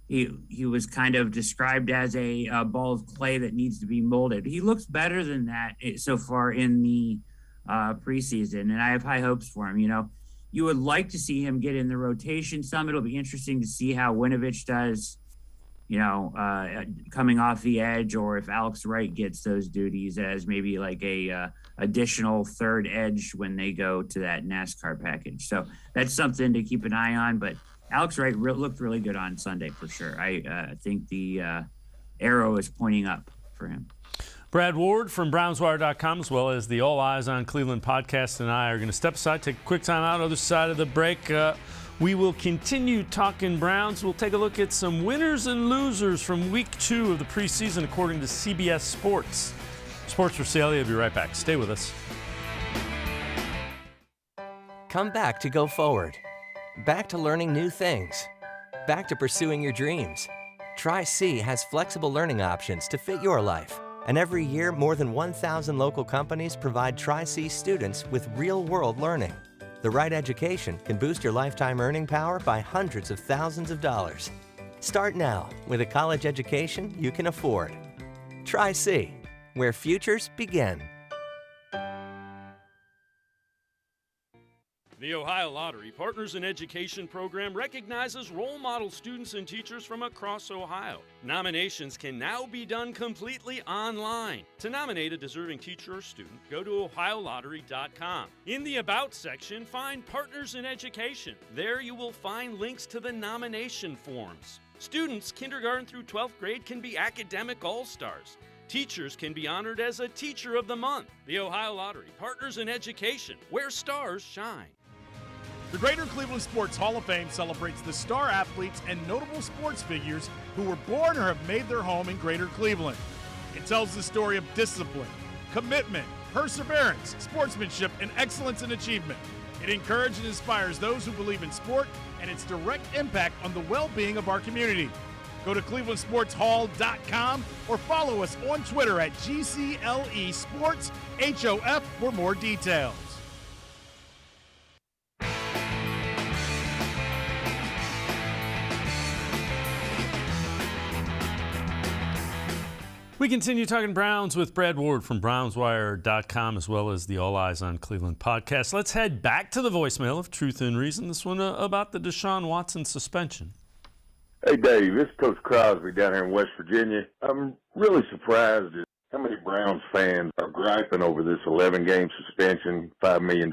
he was kind of described as a ball of clay that needs to be molded. He looks better than that so far in the preseason, and I have high hopes for him. You know, you would like to see him get in the rotation some. It'll be interesting to see how Winovich does, you know, coming off the edge, or if Alex Wright gets those duties as maybe like a additional third edge when they go to that NASCAR package. So that's something to keep an eye on. But Alex Wright looked really good on Sunday for sure. I think the arrow is pointing up for him. Brad Ward from BrownsWire.com, as well as the All Eyez on Cleveland podcast, and I are going to step aside, take a quick time out. Other side of the break, we will continue talking Browns. We'll take a look at some winners and losers from week 2 of the preseason, according to CBS Sports. Sports4CLE will be right back. Stay with us. Come back to go forward. Back to learning new things. Back to pursuing your dreams. Tri-C has flexible learning options to fit your life. And every year, more than 1,000 local companies provide Tri-C students with real-world learning. The right education can boost your lifetime earning power by hundreds of thousands of dollars. Start now with a college education you can afford. Tri-C, where futures begin. The Ohio Lottery Partners in Education program recognizes role model students and teachers from across Ohio. Nominations can now be done completely online. To nominate a deserving teacher or student, go to OhioLottery.com. In the About section, find Partners in Education. There you will find links to the nomination forms. Students kindergarten through 12th grade can be academic all-stars. Teachers can be honored as a Teacher of the Month. The Ohio Lottery Partners in Education, where stars shine. The Greater Cleveland Sports Hall of Fame celebrates the star athletes and notable sports figures who were born or have made their home in Greater Cleveland. It tells the story of discipline, commitment, perseverance, sportsmanship, and excellence in achievement. It encourages and inspires those who believe in sport and its direct impact on the well-being of our community. Go to clevelandsportshall.com or follow us on Twitter at GCLE Sports HOF for more details. We continue talking Browns with Brad Ward from BrownsWire.com, as well as the All Eyez on Cleveland podcast. Let's head back to the voicemail of Truth and Reason. This one about the Deshaun Watson suspension. Hey, Dave, this is Coach Crosby down here in West Virginia. I'm really surprised that How many Browns fans are griping over this 11-game suspension, $5 million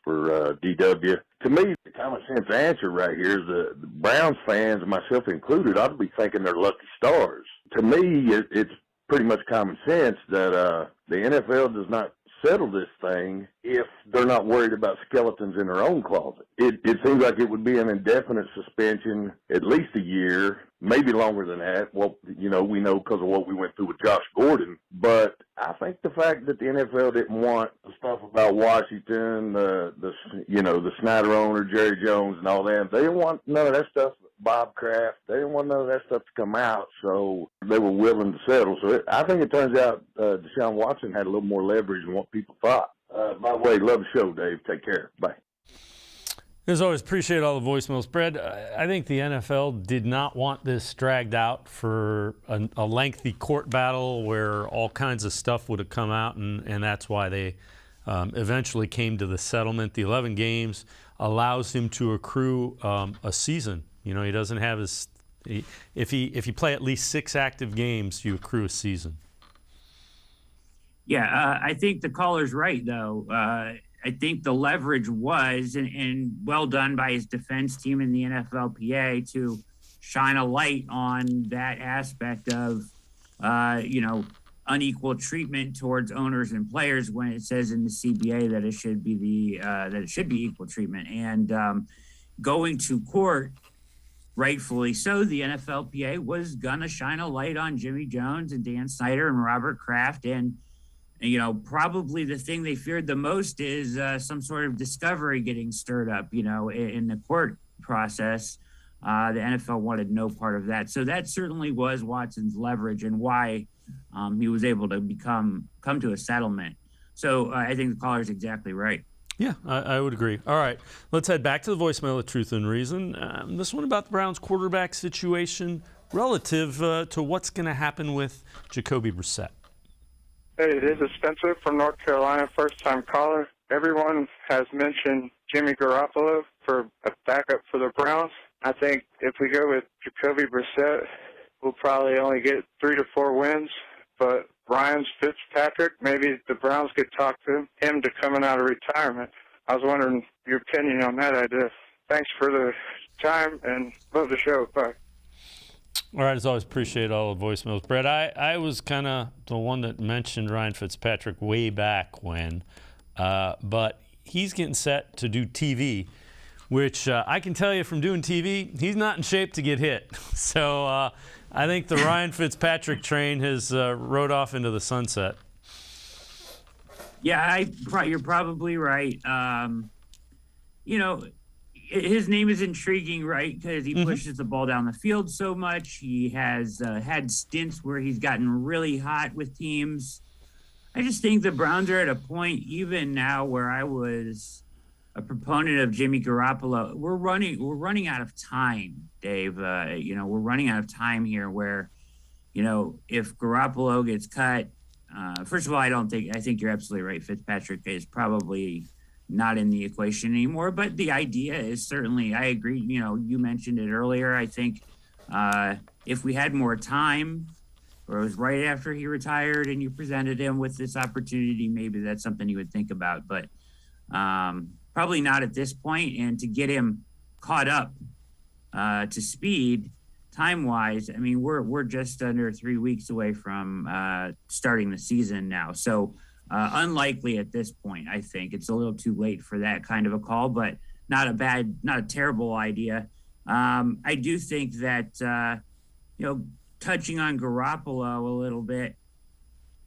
for DW? To me, the common sense answer right here is the Browns fans, myself included, ought to be thinking they're lucky stars. To me, it's pretty much common sense that the NFL does not settle this thing if they're not worried about skeletons in their own closet. It seems like it would be an indefinite suspension, at least a year, maybe longer than that. Well, we know because of what we went through with Josh Gordon. But I think the fact that the NFL didn't want the stuff about Washington, the Snyder owner, Jerry Jones, and all that, they didn't want none of that stuff. Bob Kraft, they didn't want none of that stuff to come out, so they were willing to settle. So I think it turns out Desean Watson had a little more leverage than what people thought. By the way, love the show, Dave. Take care. Bye. As always, appreciate all the voicemails. Brad, I think the NFL did not want this dragged out for a lengthy court battle where all kinds of stuff would have come out, and that's why they eventually came to the settlement. The 11 games allows him to accrue a season. He doesn't have his. If you play at least 6 active games, you accrue a season. Yeah, I think the caller's right, though. I think the leverage was, and well done by his defense team in the NFLPA to shine a light on that aspect of, unequal treatment towards owners and players when it says in the CBA that it should be equal treatment. And going to court, rightfully so, the NFLPA was gonna shine a light on Jimmy Jones and Dan Snyder and Robert Kraft, and probably the thing they feared the most is some sort of discovery getting stirred up, in the court process. The NFL wanted no part of that, so that certainly was Watson's leverage and why he was able to come to a settlement. So I think the caller's exactly right. Yeah, I would agree. All right, let's head back to the voicemail of Truth and Reason. This one about the Browns quarterback situation relative to what's going to happen with Jacoby Brissett. Hey, this is Spencer from North Carolina, first-time caller. Everyone has mentioned Jimmy Garoppolo for a backup for the Browns. I think if we go with Jacoby Brissett, we'll probably only get 3 to 4 wins, but Ryan Fitzpatrick, maybe the Browns could talk to him to coming out of retirement. I was wondering your opinion on that idea. Thanks for the time and love the show. Bye. All right, as always, appreciate all the voicemails. Brett, I was kind of the one that mentioned Ryan Fitzpatrick way back when, but he's getting set to do TV, which I can tell you from doing TV, he's not in shape to get hit. So I think the Ryan Fitzpatrick train has rode off into the sunset. Yeah, you're probably right. His name is intriguing, right? Because he pushes the ball down the field so much. He has had stints where he's gotten really hot with teams. I just think the Browns are at a point, even now, where I was a proponent of Jimmy Garoppolo. We're running out of time, Dave. We're running out of time here where, if Garoppolo gets cut, first of all, I think you're absolutely right. Fitzpatrick is probably not in the equation anymore, but the idea is certainly, I agree. You mentioned it earlier. I think if we had more time, or it was right after he retired and you presented him with this opportunity, maybe that's something you would think about, but probably not at this point. And to get him caught up to speed time-wise, I mean, we're just under 3 weeks away from starting the season now. So unlikely at this point. I think it's a little too late for that kind of a call, but not a terrible idea. I do think that, touching on Garoppolo a little bit,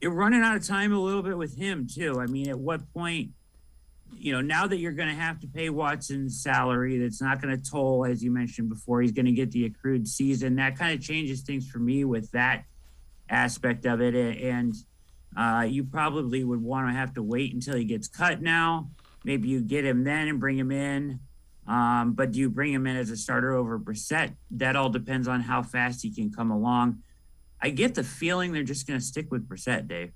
you're running out of time a little bit with him too. I mean, at what point, now that you're going to have to pay Watson's salary, that's not going to toll, as you mentioned before, he's going to get the accrued season. That kind of changes things for me with that aspect of it. And you probably would want to have to wait until he gets cut now. Maybe you get him then and bring him in. But do you bring him in as a starter over Brissett? That all depends on how fast he can come along. I get the feeling they're just going to stick with Brissett, Dave.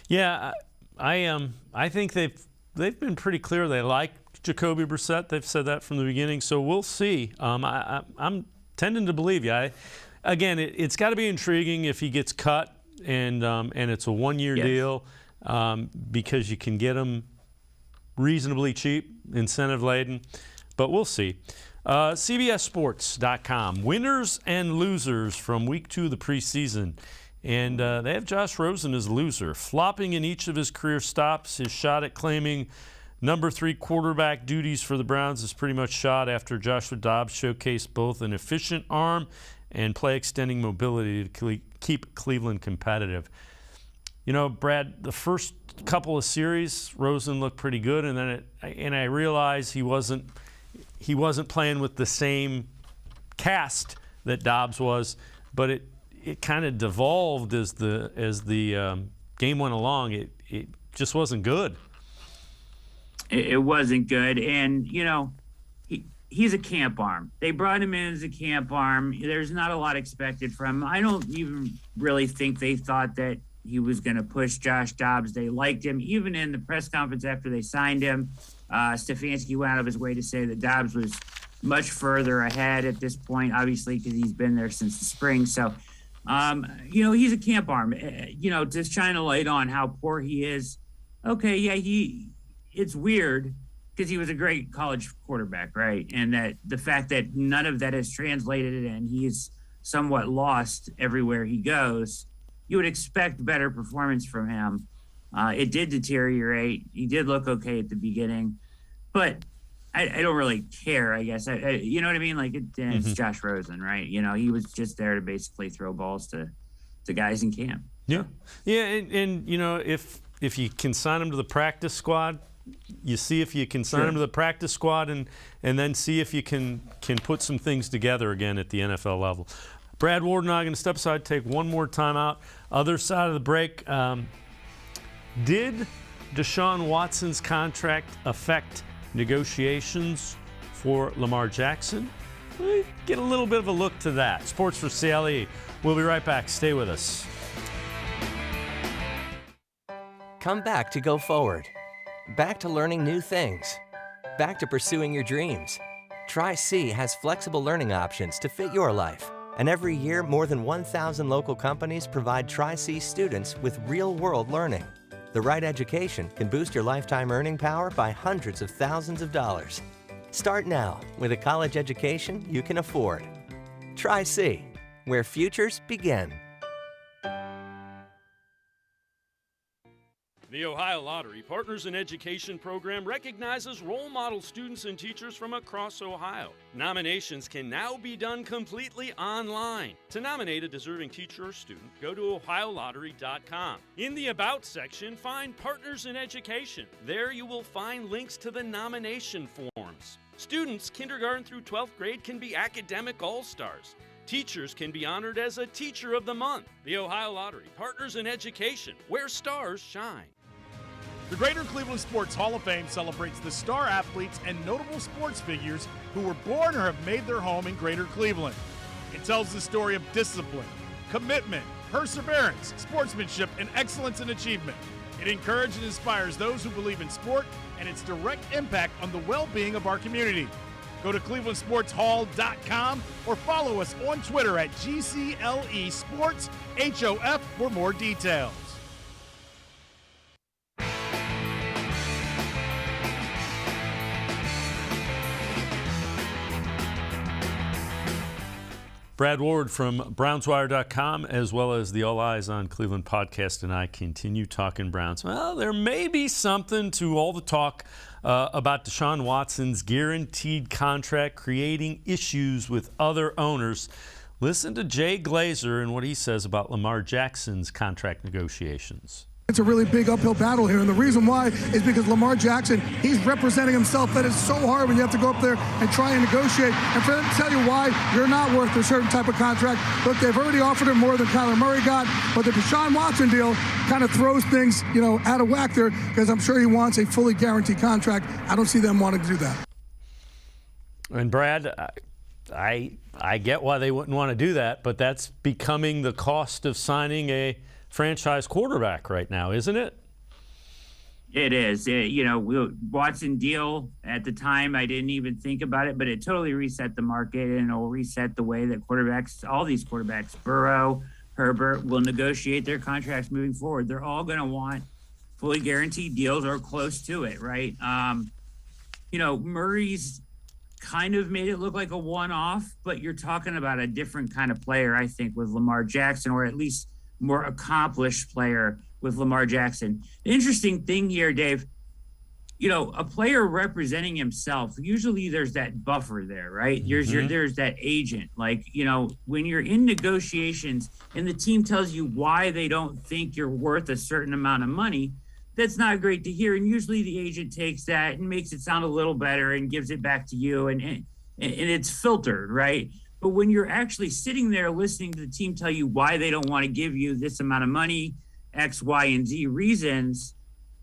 Yeah, I think they've been pretty clear they like Jacoby Brissett. They've said that from the beginning, so we'll see. I'm tending to believe you. Again, it's got to be intriguing if he gets cut. and it's a one-year deal because you can get them reasonably cheap, incentive-laden, but we'll see. CBSSports.com, winners and losers from week 2 of the preseason. And they have Josh Rosen as loser, flopping in each of his career stops. His shot at claiming number 3 quarterback duties for the Browns is pretty much shot after Joshua Dobbs showcased both an efficient arm and play-extending mobility to keep Cleveland competitive. You know, Brad, the first couple of series, Rosen looked pretty good, and then I realized he wasn't playing with the same cast that Dobbs was, but it kind of devolved as the game went along. It just wasn't good. It wasn't good, and you know, he's a camp arm. They brought him in as a camp arm. There's not a lot expected from him. I don't even really think they thought that he was going to push Josh Dobbs. They liked him. Even in the press conference after they signed him, Stefanski went out of his way to say that Dobbs was much further ahead at this point, obviously, because he's been there since the spring. So, you know, he's a camp arm. You know, just shine a light on how poor he is. Okay, yeah, it's weird because he was a great college quarterback, right? And that the fact that none of that is translated and he's somewhat lost everywhere he goes, you would expect better performance from him. It did deteriorate. He did look okay at the beginning, but I don't really care, I guess. You know what I mean? Like, it's Josh Rosen, right? You know, he was just there to basically throw balls to guys in camp. Yeah. Yeah, and you know, if you can sign him to the practice squad, you see if you can sign him to the practice squad and then see if you can put some things together again at the NFL level. Brad Ward and I are going to step aside, take one more time out. Other side of the break, did Deshaun Watson's contract affect negotiations for Lamar Jackson? We get a little bit of a look to that. Sports for CLE. We'll be right back. Stay with us. Come back to go forward. Back to learning new things. Back to pursuing your dreams. Tri-C has flexible learning options to fit your life. And every year, more than 1,000 local companies provide Tri-C students with real-world learning. The right education can boost your lifetime earning power by hundreds of thousands of dollars. Start now with a college education you can afford. Tri-C, where futures begin. The Ohio Lottery Partners in Education program recognizes role model students and teachers from across Ohio. Nominations can now be done completely online. To nominate a deserving teacher or student, go to ohiolottery.com. In the About section, find Partners in Education. There you will find links to the nomination forms. Students kindergarten through 12th grade can be academic all-stars. Teachers can be honored as a Teacher of the Month. The Ohio Lottery Partners in Education, where stars shine. The Greater Cleveland Sports Hall of Fame celebrates the star athletes and notable sports figures who were born or have made their home in Greater Cleveland. It tells the story of discipline, commitment, perseverance, sportsmanship, and excellence in achievement. It encourages and inspires those who believe in sport and its direct impact on the well-being of our community. Go to clevelandsportshall.com or follow us on Twitter at GCLE Sports HOF for more details. Brad Ward from BrownsWire.com, as well as the All Eyez on Cleveland podcast, and I continue talking Browns. Well, there may be something to all the talk about Deshaun Watson's guaranteed contract creating issues with other owners. Listen to Jay Glazer and what he says about Lamar Jackson's contract negotiations. It's a really big uphill battle here, and the reason why is because Lamar Jackson, he's representing himself. That is so hard when you have to go up there and try and negotiate. And for them to tell you why you're not worth a certain type of contract, look, they've already offered him more than Kyler Murray got, but the Deshaun Watson deal kind of throws things, out of whack there, because I'm sure he wants a fully guaranteed contract. I don't see them wanting to do that. And Brad, I get why they wouldn't want to do that, but that's becoming the cost of signing a franchise quarterback right now, isn't it? It is. Watson deal at the time, I didn't even think about it, but it totally reset the market, and it'll reset the way that quarterbacks, all these quarterbacks, Burrow, Herbert will negotiate their contracts moving forward. They're all going to want fully guaranteed deals or close to it, right? Murray's kind of made it look like a one-off, but you're talking about a different kind of player, I think, with Lamar Jackson, or at least more accomplished player with Lamar Jackson. The interesting thing here, Dave, a player representing himself, usually there's that buffer there, right? There's that agent. Like, when you're in negotiations and the team tells you why they don't think you're worth a certain amount of money, that's not great to hear. And usually the agent takes that and makes it sound a little better and gives it back to you, and it's filtered, right? But when you're actually sitting there listening to the team tell you why they don't want to give you this amount of money, X, Y, and Z reasons,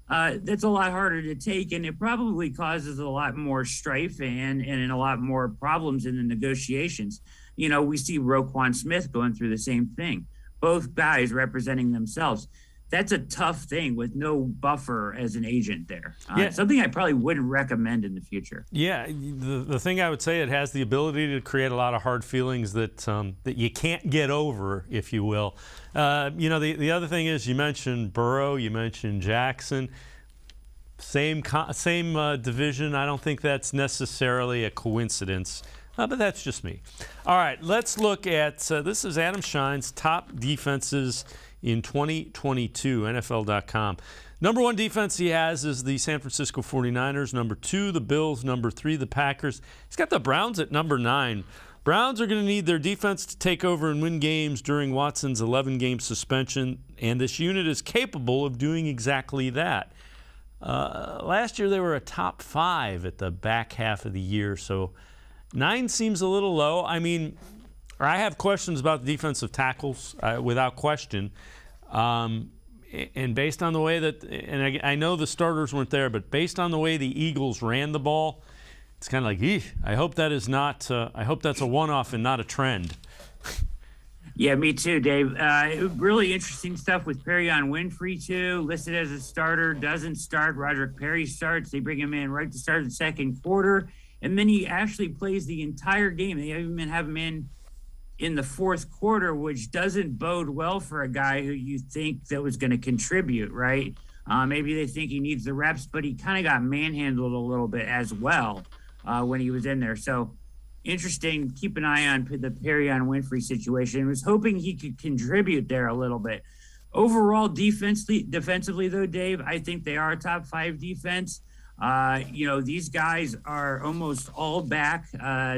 that's a lot harder to take, and it probably causes a lot more strife and a lot more problems in the negotiations. We see Roquan Smith going through the same thing. Both guys representing themselves. That's a tough thing with no buffer as an agent there. Something I probably wouldn't recommend in the future. Yeah, the thing I would say, it has the ability to create a lot of hard feelings that you can't get over, if you will. The other thing is, you mentioned Burrow, you mentioned Jackson. Same division. I don't think that's necessarily a coincidence, but that's just me. All right, let's look at, this is Adam Schein's top defenses in 2022, NFL.com. Number one defense he has is the San Francisco 49ers. Number two, the Bills. Number three, the Packers. He's got the Browns at number 9. Browns are going to need their defense to take over and win games during Watson's 11-game suspension, and this unit is capable of doing exactly that. Last year they were a top 5 at the back half of the year, so 9 seems a little low. I have questions about the defensive tackles, without question. And based on the way that, and I know the starters weren't there, but based on the way the Eagles ran the ball, it's kind of like, I hope that is not, I hope that's a one-off and not a trend. Yeah, me too, Dave. Really interesting stuff with Perion Winfrey, too. Listed as a starter, doesn't start. Roderick Perry starts. They bring him in right to start the second quarter. And then he actually plays the entire game. They even have him in the fourth quarter, which doesn't bode well for a guy who you think that was going to contribute, right? Maybe they think he needs the reps, but he kind of got manhandled a little bit as well when he was in there. So interesting. Keep an eye on the Perion Winfrey situation. I was hoping he could contribute there a little bit. Overall, defensively, though, Dave, I think they are a top 5 defense. These guys are almost all back,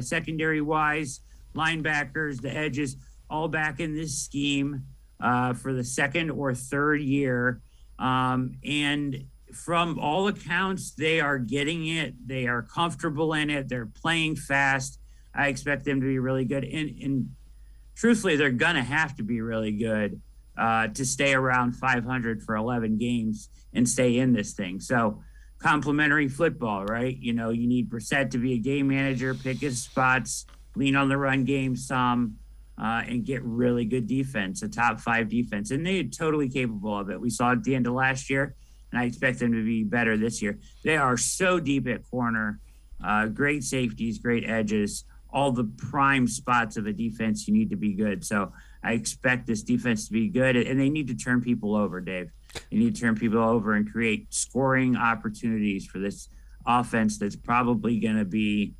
secondary-wise. Linebackers, the edges, all back in this scheme for the second or third year. And from all accounts, they are getting it. They are comfortable in it. They're playing fast. I expect them to be really good. And truthfully, they're going to have to be really good to stay around 500 for 11 games and stay in this thing. So complementary football, right? You need Brissett to be a game manager, pick his spots, lean on the run game some, and get really good defense, a top 5 defense. And they're totally capable of it. We saw it at the end of last year, and I expect them to be better this year. They are so deep at corner, great safeties, great edges, all the prime spots of a defense you need to be good. So I expect this defense to be good, and they need to turn people over, Dave. They need to turn people over and create scoring opportunities for this offense that's probably going to be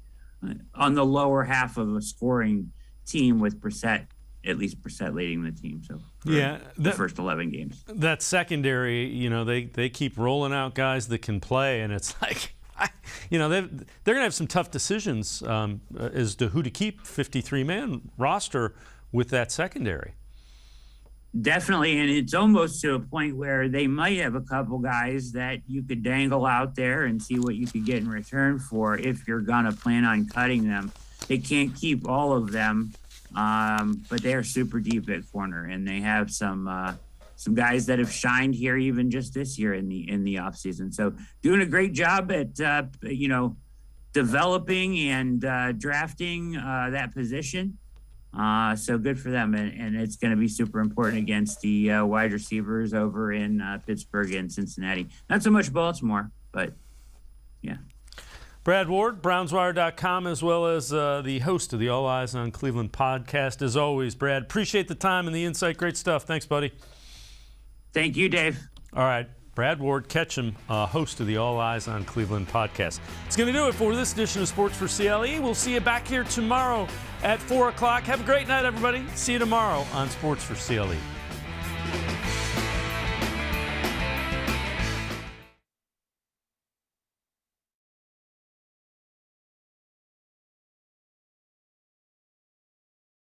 on the lower half of a scoring team with Brissett, at least Brissett leading the team. So the first 11 games. That secondary, they keep rolling out guys that can play, and it's like, they're going to have some tough decisions as to who to keep 53-man roster with that secondary. Definitely, and it's almost to a point where they might have a couple guys that you could dangle out there and see what you could get in return for if you're going to plan on cutting them. They can't keep all of them, but they're super deep at corner, and they have some guys that have shined here even just this year in the offseason. So doing a great job at, developing and drafting that position. So good for them, and it's going to be super important against the wide receivers over in Pittsburgh and Cincinnati. Not so much Baltimore, but yeah. Brad Ward, BrownsWire.com, as well as the host of the All Eyez on Cleveland podcast. As always, Brad, appreciate the time and the insight. Great stuff. Thanks, buddy. Thank you, Dave. All right. Brad Ward, Ketchum, host of the All Eyez on Cleveland podcast. It's going to do it for this edition of Sports for CLE. We'll see you back here tomorrow at 4 o'clock. Have a great night, everybody. See you tomorrow on Sports for CLE.